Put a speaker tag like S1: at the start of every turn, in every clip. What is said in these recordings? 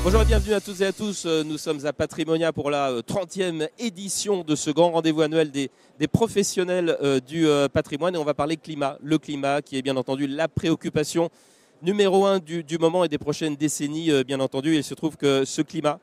S1: Bonjour et bienvenue à toutes et à tous. Nous sommes à Patrimonia pour la 30e édition de ce grand rendez-vous annuel des professionnels du patrimoine. Et on va parler climat. Le climat qui est bien entendu la préoccupation numéro 1 du moment et des prochaines décennies, bien entendu. Et il se trouve que ce climat,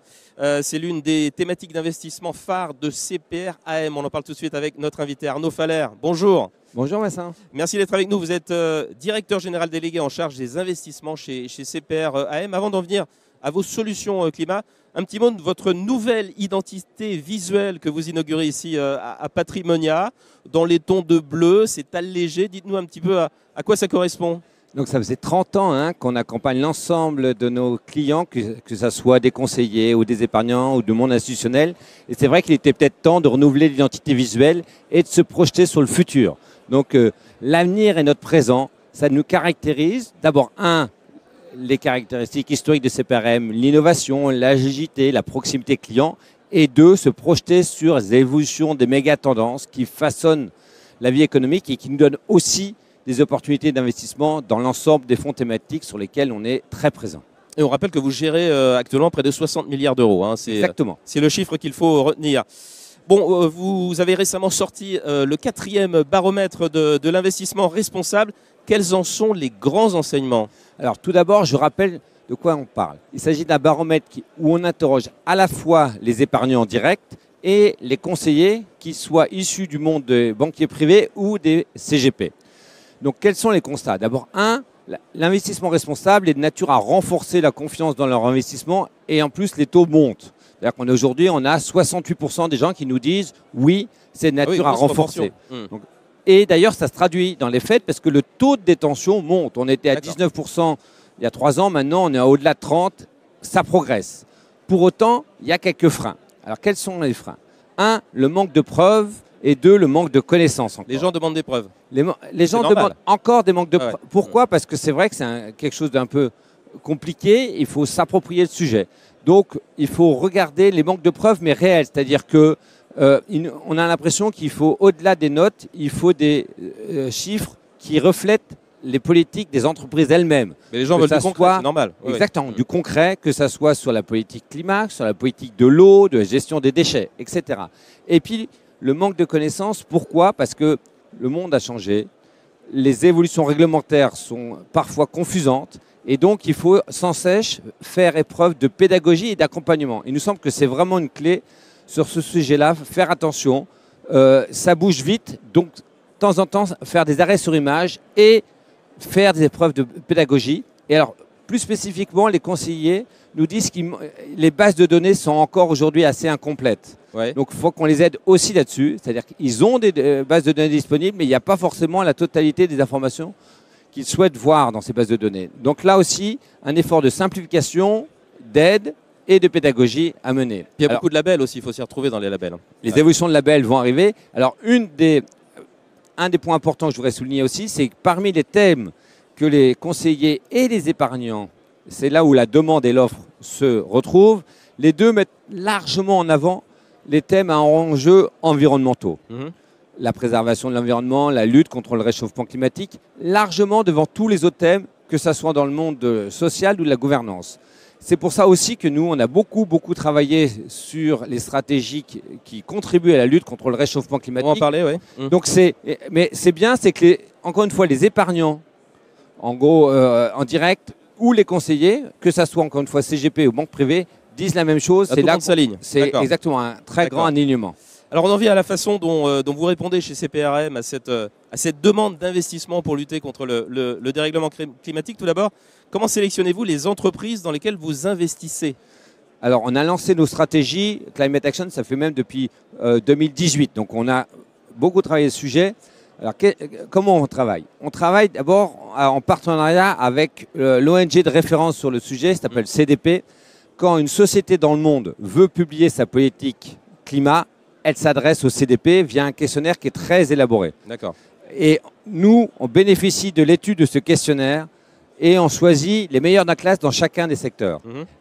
S1: c'est l'une des thématiques d'investissement phares de CPR-AM. On en parle tout de suite avec notre invité Arnaud Faller. Bonjour.
S2: Bonjour Vincent.
S1: Merci d'être avec nous. Vous êtes directeur général délégué en charge des investissements chez CPR-AM. Avant d'en venir à vos solutions climat, un petit mot de votre nouvelle identité visuelle que vous inaugurez ici à Patrimonia, dans les tons de bleu, c'est allégé. Dites-nous un petit peu à quoi ça correspond.
S2: Donc ça faisait 30 ans qu'on accompagne l'ensemble de nos clients, que ce soit des conseillers ou des épargnants ou du monde institutionnel. Et c'est vrai qu'il était peut-être temps de renouveler l'identité visuelle et de se projeter sur le futur. Donc l'avenir et notre présent, ça nous caractérise. D'abord, les caractéristiques historiques de CPR-AM, l'innovation, l'agilité, la proximité client, et 2, se projeter sur les évolutions des méga tendances qui façonnent la vie économique et qui nous donnent aussi des opportunités d'investissement dans l'ensemble des fonds thématiques sur lesquels on est très présent.
S1: Et on rappelle que vous gérez actuellement près de 60 milliards d'euros.
S2: Exactement.
S1: C'est le chiffre qu'il faut retenir. Bon, vous avez récemment sorti le 4e baromètre de l'investissement responsable. Quels en sont les grands enseignements ?
S2: Alors tout d'abord, je rappelle de quoi on parle. Il s'agit d'un baromètre où on interroge à la fois les épargnants directs et les conseillers qui soient issus du monde des banquiers privés ou des CGP. Donc quels sont les constats ? D'abord, l'investissement responsable est de nature à renforcer la confiance dans leur investissement et en plus les taux montent. C'est-à-dire qu'aujourd'hui, on a 68% des gens qui nous disent oui, c'est de nature à renforcer. Donc, et d'ailleurs, ça se traduit dans les faits parce que le taux de détention monte. On était à 19% il y a 3 ans, maintenant on est au-delà de 30%, ça progresse. Pour autant, il y a quelques freins. Alors quels sont les freins ? 1, le manque de preuves et 2, le manque de connaissances. Encore.
S1: Les gens demandent des preuves.
S2: Les gens demandent encore des manques de preuves. Pourquoi ? Parce que c'est vrai que c'est quelque chose d'un peu compliqué, il faut s'approprier le sujet. Donc il faut regarder les manques de preuves mais réels, c'est-à-dire que on a l'impression qu'il faut, au-delà des notes, il faut des chiffres qui reflètent les politiques des entreprises elles-mêmes.
S1: Mais les gens veulent du concret, c'est normal.
S2: Exactement, du concret, que ça soit sur la politique climat, sur la politique de l'eau, de la gestion des déchets, etc. Et puis, le manque de connaissances, pourquoi ? Parce que le monde a changé, les évolutions réglementaires sont parfois confusantes, et donc il faut sans cesse faire épreuve de pédagogie et d'accompagnement. Il nous semble que c'est vraiment une clé sur ce sujet-là, faire attention, ça bouge vite, donc de temps en temps faire des arrêts sur image et faire des épreuves de pédagogie. Et alors, plus spécifiquement, les conseillers nous disent que les bases de données sont encore aujourd'hui assez incomplètes. Ouais. Donc, il faut qu'on les aide aussi là-dessus, c'est-à-dire qu'ils ont des bases de données disponibles, mais il n'y a pas forcément la totalité des informations qu'ils souhaitent voir dans ces bases de données. Donc là aussi, un effort de simplification, d'aide, et de pédagogie à mener.
S1: Il y a beaucoup de labels aussi, il faut s'y retrouver dans les labels.
S2: Les évolutions de labels vont arriver. Alors, un des points importants que je voudrais souligner aussi, c'est que parmi les thèmes que les conseillers et les épargnants, c'est là où la demande et l'offre se retrouvent, les deux mettent largement en avant les thèmes à enjeux environnementaux. La préservation de l'environnement, la lutte contre le réchauffement climatique, largement devant tous les autres thèmes, que ce soit dans le monde social ou de la gouvernance. C'est pour ça aussi que nous, on a beaucoup travaillé sur les stratégies qui contribuent à la lutte contre le réchauffement climatique.
S1: On va en parler, oui.
S2: Donc mais c'est bien, c'est que, encore une fois, les épargnants, en gros, en direct, ou les conseillers, que ça soit encore une fois CGP ou banque privée, disent la même chose.
S1: C'est là que ça ligne.
S2: C'est exactement un très grand alignement.
S1: Alors on en vient à la façon dont vous répondez chez CPR-AM à cette demande d'investissement pour lutter contre le dérèglement climatique. Tout d'abord, comment sélectionnez-vous les entreprises dans lesquelles vous investissez ?
S2: Alors on a lancé nos stratégies Climate Action, ça fait même depuis 2018. Donc on a beaucoup travaillé ce sujet. Alors comment on travaille ? On travaille d'abord en partenariat avec l'ONG de référence sur le sujet, ça s'appelle CDP. Quand une société dans le monde veut publier sa politique climat, elle s'adresse au CDP via un questionnaire qui est très élaboré.
S1: D'accord.
S2: Et nous, on bénéficie de l'étude de ce questionnaire et on choisit les meilleurs de la classe dans chacun des secteurs.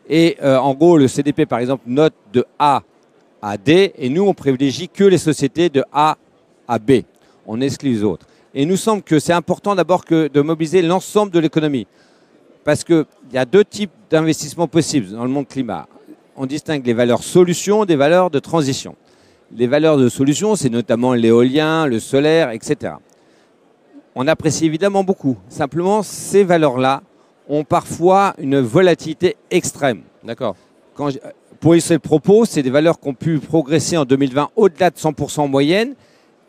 S2: Et en gros, le CDP, par exemple, note de A à D et nous, on privilégie que les sociétés de A à B. On exclut les autres. Et il nous semble que c'est important d'abord de mobiliser l'ensemble de l'économie. parce qu'il y a deux types d'investissements possibles dans le monde climat. On distingue les valeurs solutions des valeurs de transition. Les valeurs de solution, c'est notamment l'éolien, le solaire, etc. On apprécie évidemment beaucoup. Simplement, ces valeurs-là ont parfois une volatilité extrême.
S1: D'accord.
S2: Pour illustrer le propos, c'est des valeurs qui ont pu progresser en 2020 au-delà de 100% en moyenne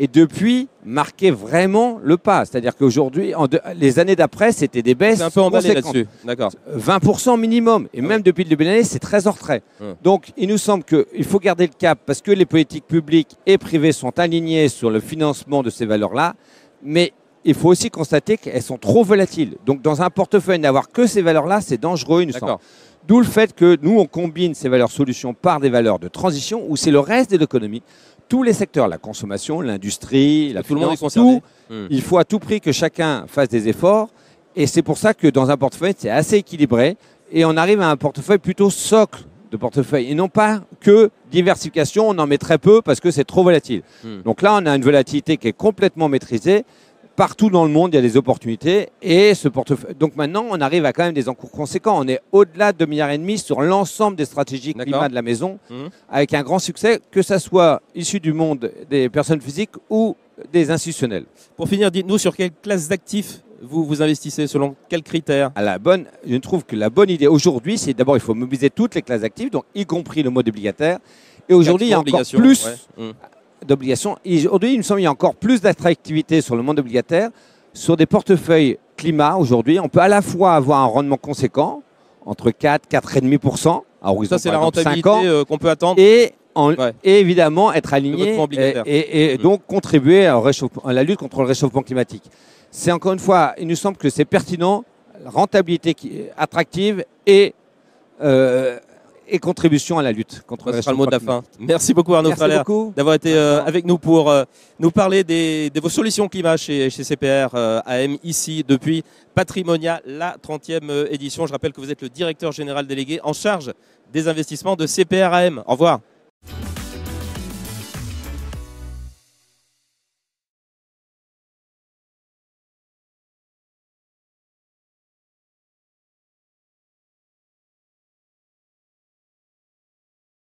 S2: et depuis marquer vraiment le pas. C'est-à-dire qu'aujourd'hui, les années d'après, c'était des baisses.
S1: C'est un peu emballé là-dessus. D'accord.
S2: 20% minimum. Et même depuis le début de l'année, c'est très en retrait. Donc, il nous semble qu'il faut garder le cap parce que les politiques publiques et privées sont alignées sur le financement de ces valeurs-là. Mais il faut aussi constater qu'elles sont trop volatiles. Donc, dans un portefeuille, n'avoir que ces valeurs-là, c'est dangereux, il nous semble. D'où le fait que nous, on combine ces valeurs solutions par des valeurs de transition où c'est le reste de l'économie. Tous les secteurs, la consommation, l'industrie, la finance, tout, il faut à tout prix que chacun fasse des efforts. Et c'est pour ça que dans un portefeuille, c'est assez équilibré. Et on arrive à un portefeuille plutôt socle de portefeuille. Et non pas que diversification, on en met très peu parce que c'est trop volatile. Donc là, on a une volatilité qui est complètement maîtrisée. Partout dans le monde, il y a des opportunités. Et ce portefeuille. Donc maintenant, on arrive à quand même des encours conséquents. On est au-delà de 2,5 milliards sur l'ensemble des stratégies climat de la maison, avec un grand succès, que ça soit issu du monde des personnes physiques ou des institutionnels.
S1: Pour finir, dites-nous sur quelle classe d'actifs vous investissez, selon quels critères?
S2: Je trouve que la bonne idée aujourd'hui, c'est d'abord, il faut mobiliser toutes les classes d'actifs, donc y compris le mode obligataire. Et aujourd'hui, il y a encore plus d'obligations. Aujourd'hui, il me semble qu'il y a encore plus d'attractivité sur le monde obligataire. Sur des portefeuilles climat, aujourd'hui, on peut à la fois avoir un rendement conséquent, entre 4 et 4,5%, à horizon
S1: ça, c'est la rentabilité qu'on peut attendre.
S2: Et évidemment, être aligné et donc contribuer à la lutte contre le réchauffement climatique. C'est encore une fois, il nous semble que c'est pertinent, rentabilité attractive et contribution à la lutte contre le réchauffement climatique.
S1: Ce sera le mot de la fin. Merci beaucoup Arnaud Fralert d'avoir été avec nous pour nous parler de vos solutions climat chez CPR AM ici depuis Patrimonia, la 30e édition. Je rappelle que vous êtes le directeur général délégué en charge des investissements de CPR AM. Au revoir.